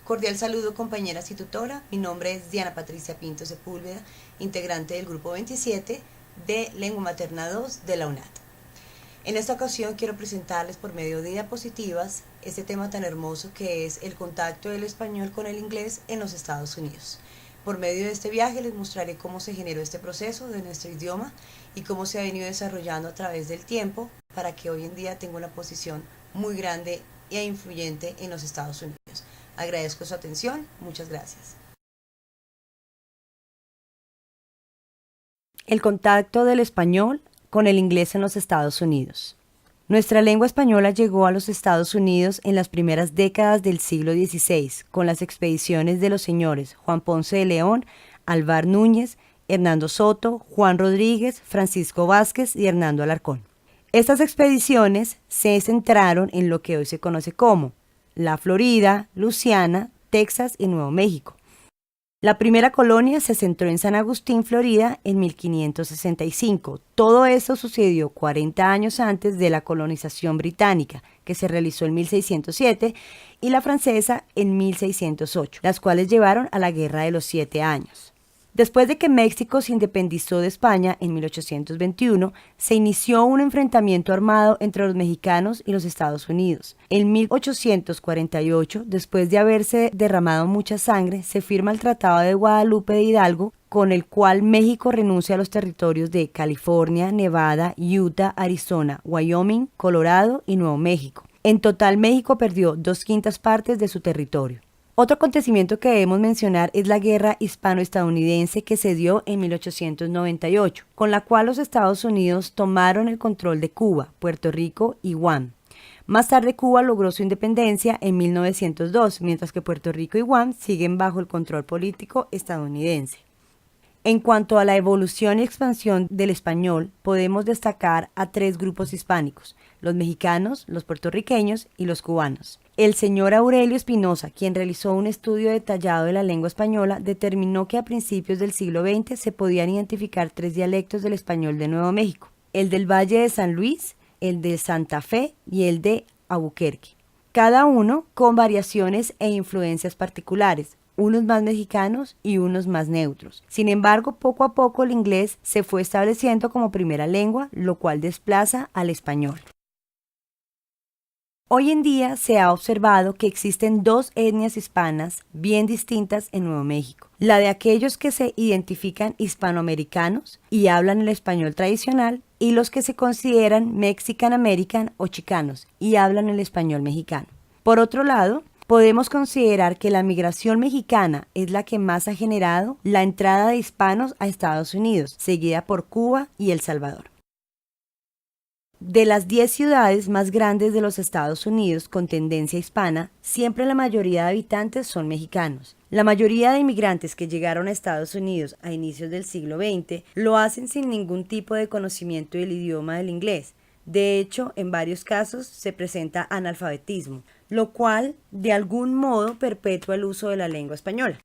Cordial saludo, compañeras y tutora. Mi nombre es Diana Patricia Pinto Sepúlveda, integrante del grupo 27 de Lengua Materna 2 de la UNAT. En esta ocasión quiero presentarles por medio de diapositivas este tema tan hermoso que es el contacto del español con el inglés en los Estados Unidos. Por medio de este viaje les mostraré cómo se generó este proceso de nuestro idioma y cómo se ha venido desarrollando a través del tiempo para que hoy en día tenga una posición muy grande e influyente en los Estados Unidos. Agradezco su atención, muchas gracias. El contacto del español con el inglés en los Estados Unidos. Nuestra lengua española llegó a los Estados Unidos en las primeras décadas del siglo XVI, con las expediciones de los señores Juan Ponce de León, Alvar Núñez, Hernando Soto, Juan Rodríguez, Francisco Vázquez y Hernando Alarcón. Estas expediciones se centraron en lo que hoy se conoce como la Florida, Luisiana, Texas y Nuevo México. La primera colonia se centró en San Agustín, Florida, en 1565. Todo esto sucedió 40 años antes de la colonización británica, que se realizó en 1607, y la francesa en 1608, las cuales llevaron a la Guerra de los 7 años. Después de que México se independizó de España en 1821, se inició un enfrentamiento armado entre los mexicanos y los Estados Unidos. En 1848, después de haberse derramado mucha sangre, se firma el Tratado de Guadalupe de Hidalgo, con el cual México renuncia a los territorios de California, Nevada, Utah, Arizona, Wyoming, Colorado y Nuevo México. En total, México perdió 2/5 partes de su territorio. Otro acontecimiento que debemos mencionar es la Guerra Hispano-Estadounidense que se dio en 1898, con la cual los Estados Unidos tomaron el control de Cuba, Puerto Rico y Guam. Más tarde Cuba logró su independencia en 1902, mientras que Puerto Rico y Guam siguen bajo el control político estadounidense. En cuanto a la evolución y expansión del español, podemos destacar a 3 grupos hispánicos: los mexicanos, los puertorriqueños y los cubanos. El señor Aurelio Espinosa, quien realizó un estudio detallado de la lengua española, determinó que a principios del siglo XX se podían identificar 3 dialectos del español de Nuevo México: el del Valle de San Luis, el de Santa Fe y el de Albuquerque, cada uno con variaciones e influencias particulares, unos más mexicanos y unos más neutros. Sin embargo, poco a poco el inglés se fue estableciendo como primera lengua, lo cual desplaza al español. Hoy en día se ha observado que existen 2 etnias hispanas bien distintas en Nuevo México: la de aquellos que se identifican hispanoamericanos y hablan el español tradicional, y los que se consideran Mexican American o chicanos y hablan el español mexicano. Por otro lado, podemos considerar que la migración mexicana es la que más ha generado la entrada de hispanos a Estados Unidos, seguida por Cuba y El Salvador. De las 10 ciudades más grandes de los Estados Unidos con tendencia hispana, siempre la mayoría de habitantes son mexicanos. La mayoría de inmigrantes que llegaron a Estados Unidos a inicios del siglo XX lo hacen sin ningún tipo de conocimiento del idioma del inglés. De hecho, en varios casos se presenta analfabetismo, lo cual de algún modo perpetúa el uso de la lengua española.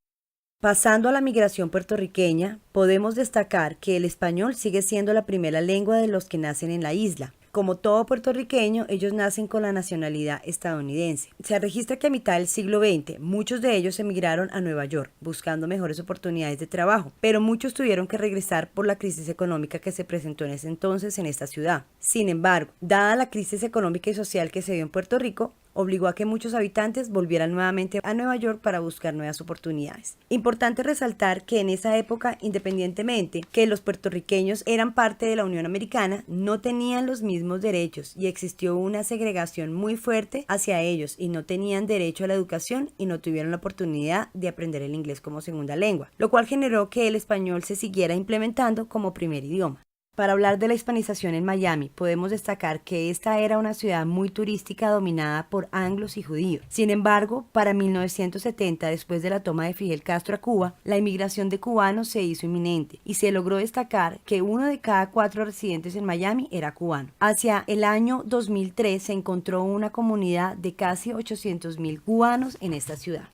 Pasando a la migración puertorriqueña, podemos destacar que el español sigue siendo la primera lengua de los que nacen en la isla. Como todo puertorriqueño, ellos nacen con la nacionalidad estadounidense. Se registra que a mitad del siglo XX, muchos de ellos emigraron a Nueva York, buscando mejores oportunidades de trabajo, pero muchos tuvieron que regresar por la crisis económica que se presentó en ese entonces en esta ciudad. Sin embargo, dada la crisis económica y social que se dio en Puerto Rico, obligó a que muchos habitantes volvieran nuevamente a Nueva York para buscar nuevas oportunidades. Importante resaltar que en esa época, independientemente que los puertorriqueños eran parte de la Unión Americana, no tenían los mismos derechos y existió una segregación muy fuerte hacia ellos, y no tenían derecho a la educación y no tuvieron la oportunidad de aprender el inglés como segunda lengua, lo cual generó que el español se siguiera implementando como primer idioma. Para hablar de la hispanización en Miami, podemos destacar que esta era una ciudad muy turística dominada por anglos y judíos. Sin embargo, para 1970, después de la toma de Fidel Castro a Cuba, la inmigración de cubanos se hizo inminente y se logró destacar que 1 de cada 4 residentes en Miami era cubano. Hacia el año 2003 se encontró una comunidad de casi 800,000 cubanos en esta ciudad.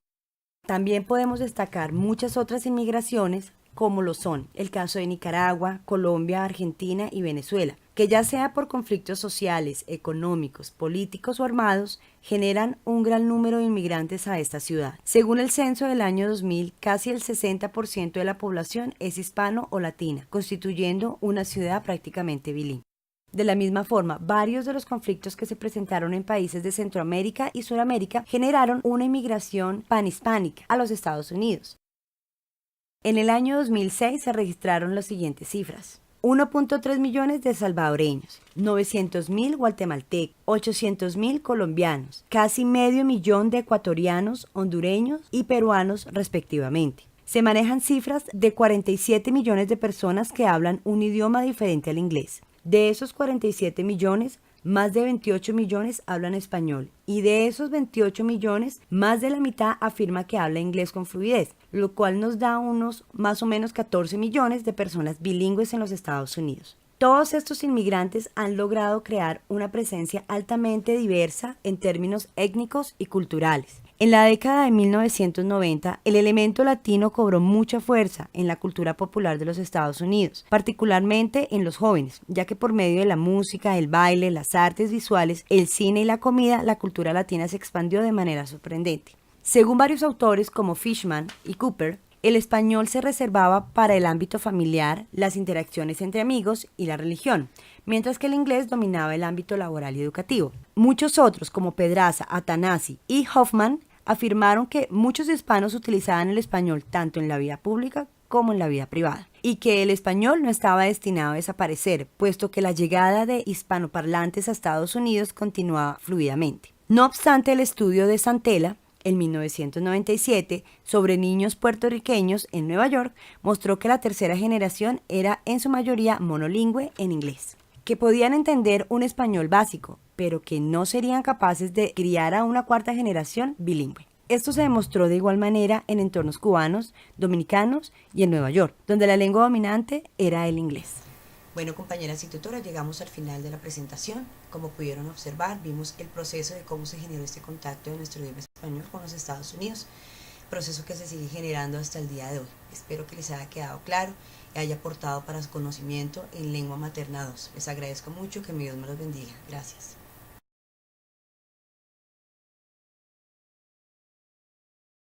También podemos destacar muchas otras inmigraciones, como lo son el caso de Nicaragua, Colombia, Argentina y Venezuela. que ya sea por conflictos sociales, económicos, políticos o armados, generan un gran número de inmigrantes a esta ciudad. Según el censo del año 2000, casi el 60% de la población es hispano o latina, constituyendo una ciudad prácticamente bilingüe. De la misma forma, varios de los conflictos que se presentaron en países de Centroamérica y Sudamérica generaron una inmigración panhispánica a los Estados Unidos. En el año 2006 se registraron las siguientes cifras: 1.3 millones de salvadoreños, 900.000 guatemaltecos, 800.000 colombianos, casi medio millón de ecuatorianos, hondureños y peruanos respectivamente. Se manejan cifras de 47 millones de personas que hablan un idioma diferente al inglés. De esos 47 millones, más de 28 millones hablan español, y de esos 28 millones, más de la mitad afirma que habla inglés con fluidez, lo cual nos da unos más o menos 14 millones de personas bilingües en los Estados Unidos. Todos estos inmigrantes han logrado crear una presencia altamente diversa en términos étnicos y culturales. En la década de 1990, el elemento latino cobró mucha fuerza en la cultura popular de los Estados Unidos, particularmente en los jóvenes, ya que por medio de la música, el baile, las artes visuales, el cine y la comida, la cultura latina se expandió de manera sorprendente. Según varios autores como Fishman y Cooper, el español se reservaba para el ámbito familiar, las interacciones entre amigos y la religión, mientras que el inglés dominaba el ámbito laboral y educativo. Muchos otros, como Pedraza, Atanasi y Hoffman, afirmaron que muchos hispanos utilizaban el español tanto en la vida pública como en la vida privada, y que el español no estaba destinado a desaparecer, puesto que la llegada de hispanoparlantes a Estados Unidos continuaba fluidamente. No obstante, el estudio de Santella, en 1997, sobre niños puertorriqueños en Nueva York, mostró que la tercera generación era en su mayoría monolingüe en inglés, que podían entender un español básico, pero que no serían capaces de criar a una cuarta generación bilingüe. Esto se demostró de igual manera en entornos cubanos, dominicanos y en Nueva York, donde la lengua dominante era el inglés. Bueno, compañeras y tutoras, llegamos al final de la presentación. Como pudieron observar, vimos el proceso de cómo se generó este contacto de nuestro idioma español con los Estados Unidos, proceso que se sigue generando hasta el día de hoy. Espero que les haya quedado claro y haya aportado para su conocimiento en lengua materna 2. Les agradezco mucho, que mi Dios me los bendiga. Gracias.